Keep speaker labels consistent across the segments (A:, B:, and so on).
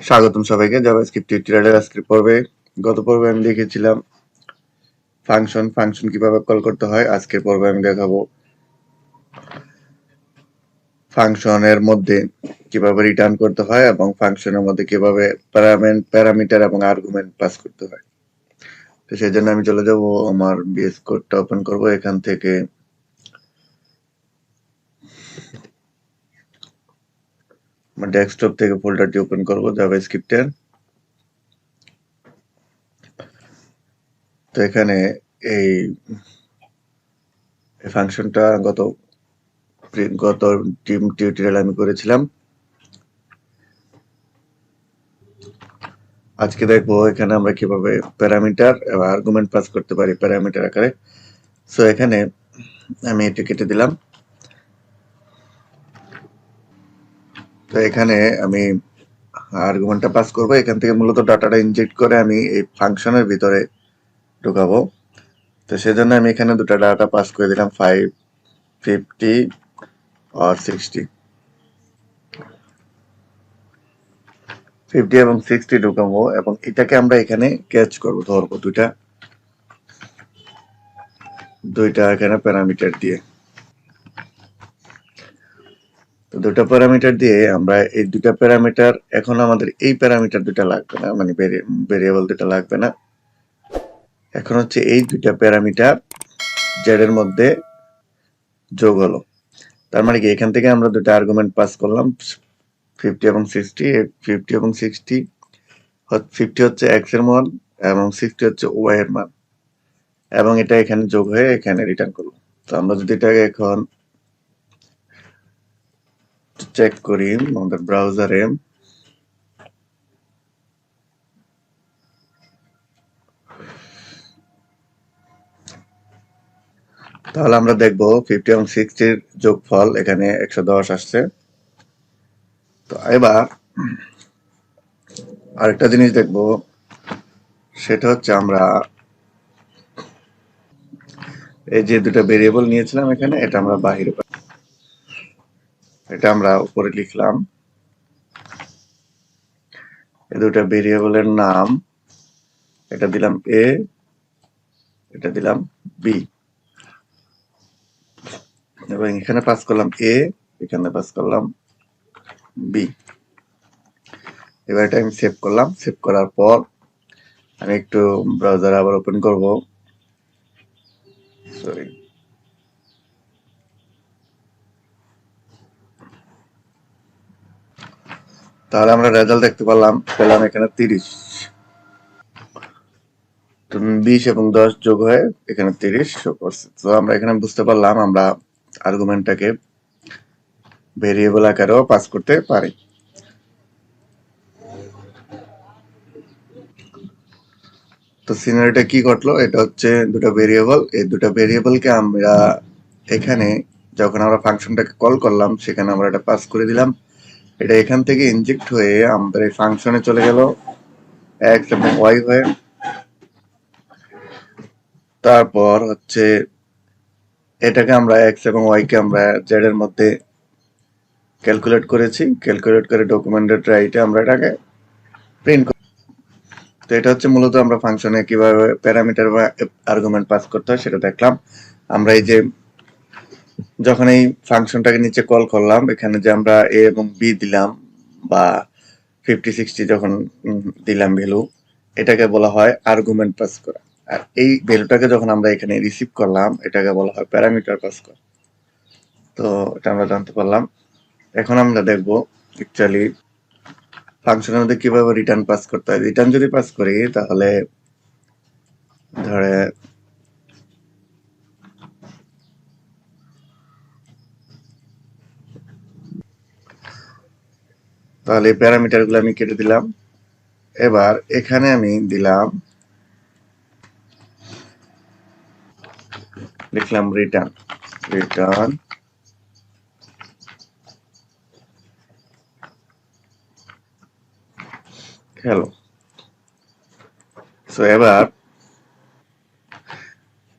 A: স্বাগতম সবাইকে জাভাস্ক্রিপ্ট টিউটোরিয়ালের আজকের পর্বে। গত পর্বে আমি দেখিয়েছিলাম ফাংশন কিভাবে কল করতে হয়। আজকের পর্বে আমি দেখাবো ফাংশনের মধ্যে কিভাবে রিটার্ন করতে হয় এবং ফাংশনের মধ্যে কিভাবে প্যারামিটার এবং আর্গুমেন্ট পাস করতে হয়। তো সেই জন্য আমি চলে যাব আমার বিএস কোডটা ওপেন করব। এখান থেকে আমার ডেস্কটপ থেকে ফোল্ডারটি ওপেন করব জাভাস্ক্রিপ্টের। তো এখানে এই ফাংশনটা গত টিউটোরিয়াল আমি করেছিলাম। আজকে দেখবো এখানে আমরা কিভাবে প্যারামিটার এবং আর্গুমেন্ট পাস করতে পারি প্যারামিটার আকারে। সো এখানে আমি এটা কেটে দিলাম। তো এখানে আমি আর্গুমেন্টটা পাস করব। এখান থেকে মূলত ডাটাটা ইনজেক্ট করে আমি এই ফাংশনের ভিতরে ঢুকাবো। তো সেজন্য আমি এখানে দুটো ডাটা পাস করে দিলাম 5, 50 আর 60। 50 এবং 60 ঢুকাবো এবং এটাকে আমরা এখানে ক্যাচ করব, ধরবো দুইটা এখানে প্যারামিটার দিয়ে। তো দুটো প্যারামিটার দিয়ে আমরা এই দুটা প্যারামিটার, এখন আমাদের এই প্যারামিটার দুটা লাগবে না, মানে ভেরিয়েবল দুটা লাগবে না। এখন হচ্ছে এই দুটা প্যারামিটার জেড এর মধ্যে যোগ হলো। তার মানে কি এখান থেকে আমরা দুটো আর্গুমেন্ট পাস করলাম 50 এবং 60। 50 এবং 60, 50 হচ্ছে এক্স এর মান এবং 60 হচ্ছে ওয়াই এর মান, এবং এটা এখানে যোগ হয়ে এখানে রিটার্ন করলো। তো আমরা যদি এটাকে এখন চেক করি আমাদের ব্রাউজারে, তাহলে আমরা দেখবো 50 এবং 60 যোগফল এখানে 110 আসছে। তো এবার আরেকটা জিনিস দেখবো, সেটা হচ্ছে আমরা এই যে দুটো ভেরিয়েবল নিয়েছিলাম এখানে, এটা আমরা বাহিরে, এটা আমরা উপরে লিখলাম। এই দুটো ভেরিয়েবলের নাম, এটা দিলাম এ, এটা দিলাম বি, এবং এখানে পাস করলাম এ, এখানে পাস করলাম বি। এবার এটা আমি সেভ করলাম। সেভ করার পর আমি একটু ব্রাউজার আবার ওপেন করব। সরি, তাহলে আমরা রেজাল্ট দেখতে পেলাম এখানে 30। 20 এবং 10 যোগ হয়ে এখানে 30 শো করছে। তো আমরা এখানে বুঝতে পারলাম আমরা আর্গুমেন্টটাকে ভেরিয়েবল আকারেও পাস করতে পারি। তো সিনারিটা কি ঘটলো, এটা হচ্ছে দুটো ভেরিয়েবল। এই দুটো ভেরিয়েবলকে আমরা এখানে যখন আমরা ফাংশনটাকে কল করলাম সেখানে আমরা এটা পাস করে দিলাম। এটা এখান থেকে ইনজেক্ট হয়ে আমাদের এই ফাংশনে চলে গেল এক্স এবং ওয়াই হয়ে। তারপর হচ্ছে এটাকে আমরা এক্স এবং ওয়াই কে আমরা জেড এর মধ্যে ক্যালকুলেট করেছি। ক্যালকুলেট করে ডকুমেন্টেড রাইটে আমরা এটাকে প্রিন্ট করি। তো এটা হচ্ছে মূলত আমরা ফাংশনে কিভাবে প্যারামিটার বা আর্গুমেন্ট পাস করতে হয় সেটা দেখলাম। আমরা এই যে যখন এই ফাংশনটাকে নিচে কল করলাম, এখানে যে আমরা এ এবং বি দিলাম বা 50, 60 যখন দিলাম ভ্যালু, এটাকে বলা হয় আর্গুমেন্ট পাস করা। আর এই ভ্যালুটাকে যখন আমরা এখানে রিসিভ করলাম, এটাকে বলা হয় প্যারামিটার পাস করা। তো এটা আমরা জানতে পারলাম। এখন আমরা দেখবো অ্যাকচুয়ালি ফাংশনের মধ্যে কিভাবে রিটার্ন পাস করতে হয়। রিটার্ন যদি পাস করি তাহলে ধরে তাহলে প্যারামিটার গুলো আমি কেটে দিলাম। এবার এখানে আমি দিলাম, লিখলাম রিটার্ন হ্যালো। সো এবার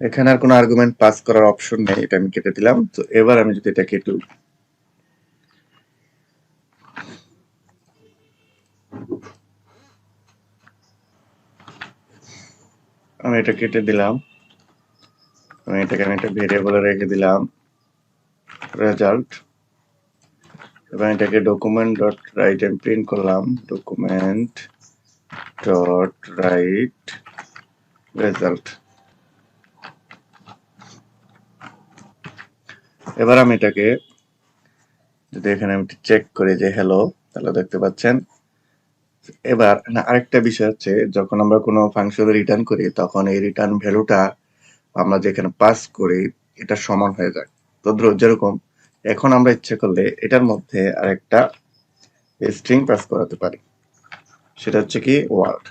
A: এখানে আর কোনো আর্গুমেন্ট পাস করার অপশন নেই, এটা আমি কেটে দিলাম। তো এবার আমি যদি এটাকে একটু আমি এটা কেটে দিলাম, আমি এটাকে একটা ভেরিয়েবলে রেখে দিলাম রেজাল্ট, এবং এটাকে ডকুমেন্ট ডট রাইট আমি প্রিন্ট করলাম ডকুমেন্ট ডট রাইট রেজাল্ট। এবার আমি এটাকে যদি এখানে আমি চেক করি যে হ্যালো, তাহলে দেখতে পাচ্ছেন। এবার আরেকটা বিষয় হচ্ছে, যখন আমরা কোনো ফাংশন রিটার্ন করি তখন এই রিটার্ন ভ্যালুটা আমরা যেখানে পাস করি এটা সমান হয়ে যায়। তো যেরকম এখন আমরা ইচ্ছে করলে এটার মধ্যে আরেকটা স্ট্রিং পাস করাতে পারি, সেটা হচ্ছে কি ওয়ার্ড।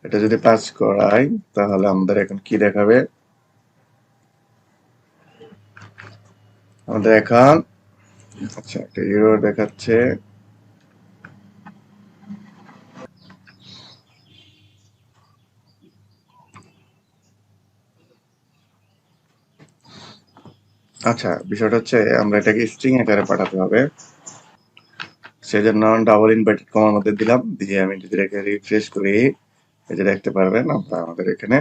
A: এটা যদি পাস করাই তাহলে আমাদের এখন কি দেখাবে, আমাদের এখন আচ্ছা একটা এরর দেখাচ্ছে। আচ্ছা বিষয়টা হচ্ছে আমরা এটাকে স্ট্রিং আকারে পাঠাতে হবে, সেজন্য ডাবল ইনভার্টেড কমার মধ্যে দিলাম, দিয়ে আমি যদি এটাকে রিফ্রেশ করি এই যে দেখতে পারবেন আমরা আমাদের এখানে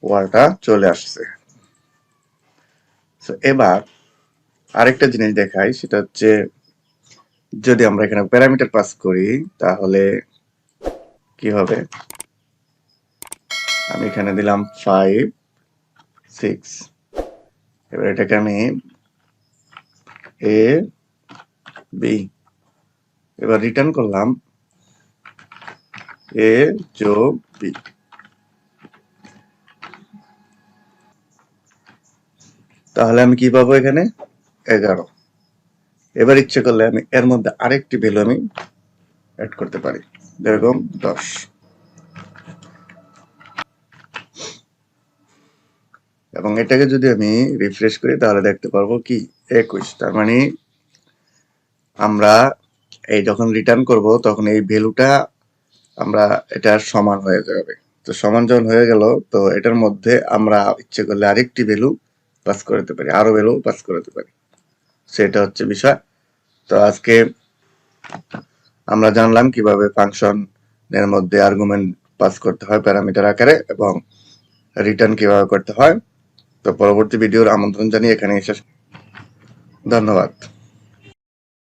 A: ওয়ার্ডটা চলে আসছে। এবার আরেকটা জিনিস দেখাই, সেটা হচ্ছে যদি আমরা এখানে প্যারামিটার পাস করি তাহলে কি হবে। আমি এখানে দিলাম 5 6, এবার এটাকে আমি এ বি, এবার রিটার্ন করলাম এ যোগ বি, তাহলে আমি কি পাবো এখানে 11। এবার ইচ্ছে করলে আমি এর মধ্যে আরেকটি ভ্যালু আমি অ্যাড করতে পারি, যেরকম 10। এবং এটাকে যদি আমি রিফ্রেশ করি তাহলে দেখতে পারবো কি 21। তার মানে আমরা এই যখন রিটার্ন করব তখন এই ভ্যালুটা আমরা এটার সমান হয়ে যাবে। তো সমান যখন হয়ে গেল তো এটার মধ্যে আমরা ইচ্ছে করলে আরেকটি ভ্যালু পাস করতে পারি, আরো ভ্যালু পাস করতে পারি, সেটা হচ্ছে বিষয়। তো আজকে আমরা জানলাম কিভাবে ফাংশনের মধ্যে আর্গুমেন্ট পাস করতে হয় প্যারামিটার আকারে এবং রিটার্ন কিভাবে করতে হয়। তো পরবর্তী ভিডিওর আমন্ত্রণ জানিয়ে এখানে শেষ। ধন্যবাদ।